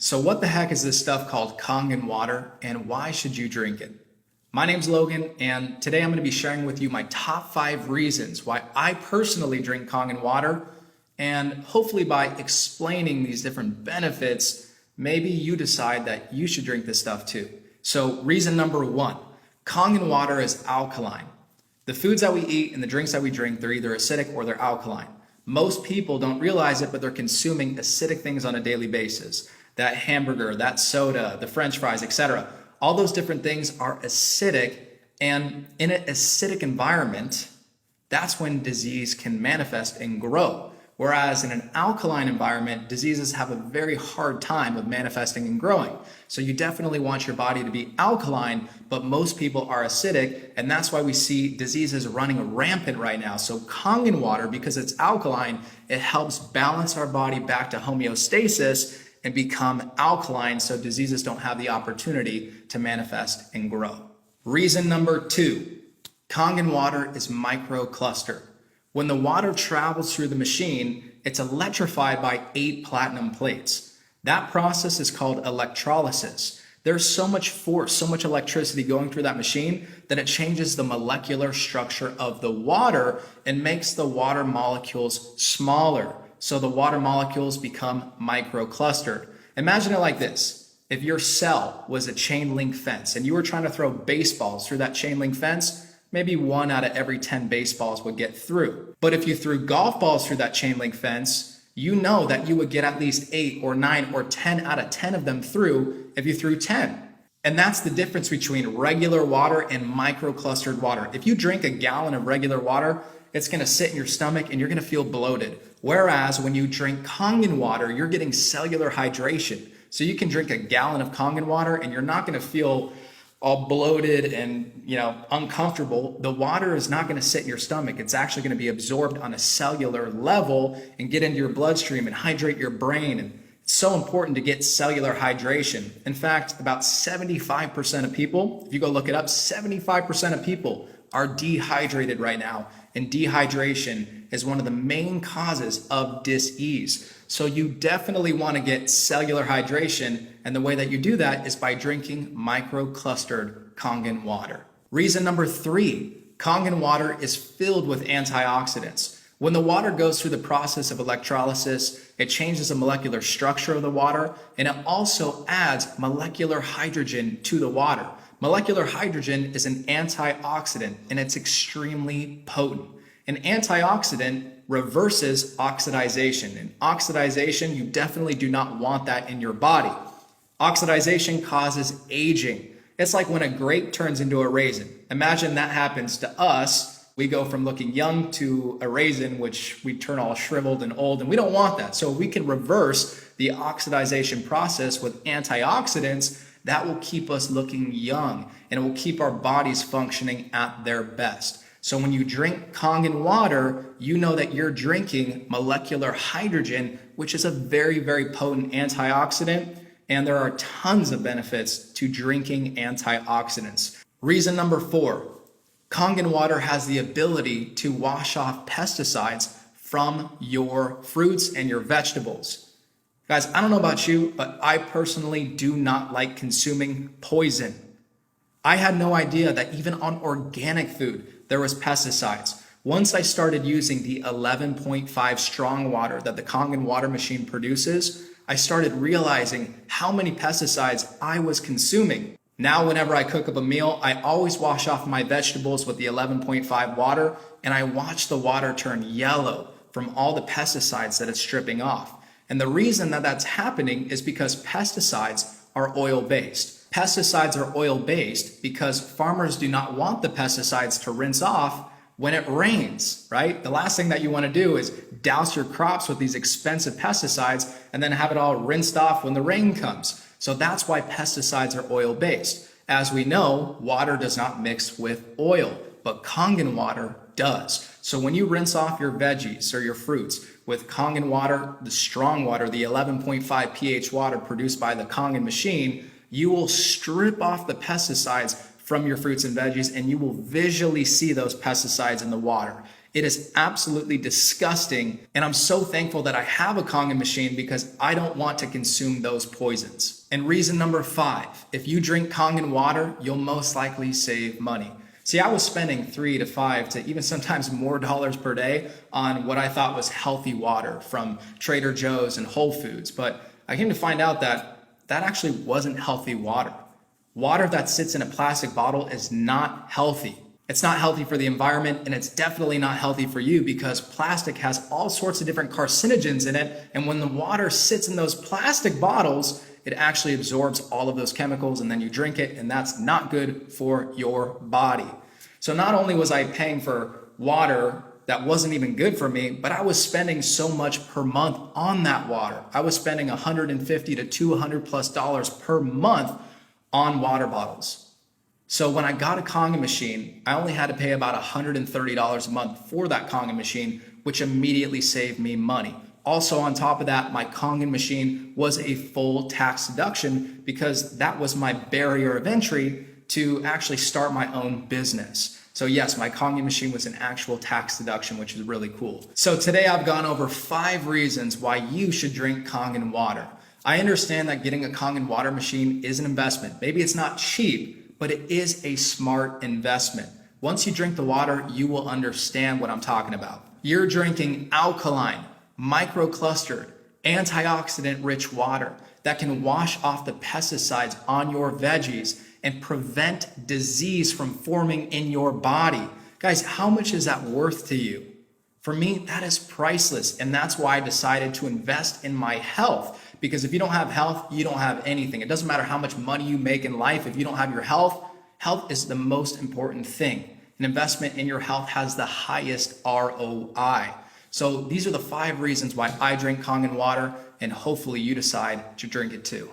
So what the heck is this stuff called Kangen water, and why should you drink it? My name's Logan, and today I'm going to be sharing with you my top 5 reasons why I personally drink Kangen water, and hopefully by explaining these different benefits, maybe you decide that you should drink this stuff too. So reason number 1, Kangen water is alkaline. The foods that we eat and the drinks that we drink, they're either acidic or they're alkaline. Most people don't realize it, but they're consuming acidic things on a daily basis. That hamburger, that soda, the French fries, etc. All those different things are acidic, and in an acidic environment, that's when disease can manifest and grow. Whereas in an alkaline environment, diseases have a very hard time of manifesting and growing. So you definitely want your body to be alkaline, but most people are acidic, and that's why we see diseases running rampant right now. So Kangen water, because it's alkaline, it helps balance our body back to homeostasis and become alkaline so diseases don't have the opportunity to manifest and grow. Reason number 2, Kangen water is microclustered. When the water travels through the machine, it's electrified by 8 platinum plates. That process is called electrolysis. There's so much force, so much electricity going through that machine that it changes the molecular structure of the water and makes the water molecules smaller. So the water molecules become microclustered. Imagine it like this. If your cell was a chain link fence and you were trying to throw baseballs through that chain link fence, maybe 1 out of every 10 baseballs would get through. But if you threw golf balls through that chain link fence, you know that you would get at least 8 or 9 or 10 out of 10 of them through if you threw 10. And that's the difference between regular water and microclustered water. If you drink a gallon of regular water, it's going to sit in your stomach and you're going to feel bloated. Whereas when you drink Kangen water, you're getting cellular hydration. So you can drink a gallon of Kangen water and you're not going to feel all bloated and uncomfortable. The water is not going to sit in your stomach. It's actually going to be absorbed on a cellular level and get into your bloodstream and hydrate your brain. And it's so important to get cellular hydration. In fact, about 75% of people, if you go look it up, 75% of people are dehydrated right now. And dehydration is one of the main causes of dis-ease. So you definitely want to get cellular hydration, and the way that you do that is by drinking microclustered Kangen water. Reason number 3, Kangen water is filled with antioxidants. When the water goes through the process of electrolysis, it changes the molecular structure of the water, and it also adds molecular hydrogen to the water. Molecular hydrogen is an antioxidant, and it's extremely potent. An antioxidant reverses oxidization, and oxidization, you definitely do not want that in your body. Oxidization causes aging. It's like when a grape turns into a raisin. Imagine that happens to us. We go from looking young to a raisin, which we turn all shriveled and old, and we don't want that. So we can reverse the oxidization process with antioxidants. That will keep us looking young, and it will keep our bodies functioning at their best. So when you drink Kangen water, you know that you're drinking molecular hydrogen, which is a very, very potent antioxidant, and there are tons of benefits to drinking antioxidants. Reason number 4, Kangen water has the ability to wash off pesticides from your fruits and your vegetables. Guys, I don't know about you, but I personally do not like consuming poison. I had no idea that even on organic food, there was pesticides. Once I started using the 11.5 strong water that the Kangen water machine produces, I started realizing how many pesticides I was consuming. Now, whenever I cook up a meal, I always wash off my vegetables with the 11.5 water, and I watch the water turn yellow from all the pesticides that it's stripping off. And the reason that that's happening is because pesticides are oil-based. Pesticides are oil-based because farmers do not want the pesticides to rinse off when it rains, right? The last thing that you want to do is douse your crops with these expensive pesticides and then have it all rinsed off when the rain comes. So that's why pesticides are oil-based. As we know, water does not mix with oil, but Kangen water does. So when you rinse off your veggies or your fruits with Kangen water, the strong water, the 11.5 pH water produced by the Kangen machine, you will strip off the pesticides from your fruits and veggies, and you will visually see those pesticides in the water. It is absolutely disgusting, and I'm so thankful that I have a Kangen machine because I don't want to consume those poisons. And reason number 5, if you drink Kangen water, you'll most likely save money. See, I was spending $3 to $5 to even sometimes more dollars per day on what I thought was healthy water from Trader Joe's and Whole Foods, but I came to find out that that actually wasn't healthy water. Water that sits in a plastic bottle is not healthy. It's not healthy for the environment, and it's definitely not healthy for you because plastic has all sorts of different carcinogens in it, and when the water sits in those plastic bottles, it actually absorbs all of those chemicals, and then you drink it, and that's not good for your body. So not only was I paying for water that wasn't even good for me, but I was spending so much per month on that water. I was spending $150 to $200+ per month on water bottles. So when I got a Kangen machine, I only had to pay about $130 a month for that Kangen machine, which immediately saved me money. Also on top of that, my Kangen machine was a full tax deduction because that was my barrier of entry to actually start my own business. So yes, my Kangen machine was an actual tax deduction, which is really cool. So today I've gone over 5 reasons why you should drink Kangen water. I understand that getting a Kangen water machine is an investment. Maybe it's not cheap, but it is a smart investment. Once you drink the water, you will understand what I'm talking about. You're drinking alkaline, microclustered, antioxidant-rich water that can wash off the pesticides on your veggies and prevent disease from forming in your body. Guys, how much is that worth to you? For me, that is priceless, and that's why I decided to invest in my health. Because if you don't have health, you don't have anything. It doesn't matter how much money you make in life. If you don't have your health, health is the most important thing. An investment in your health has the highest ROI. So these are the 5 reasons why I drink Kangen water, and hopefully you decide to drink it too.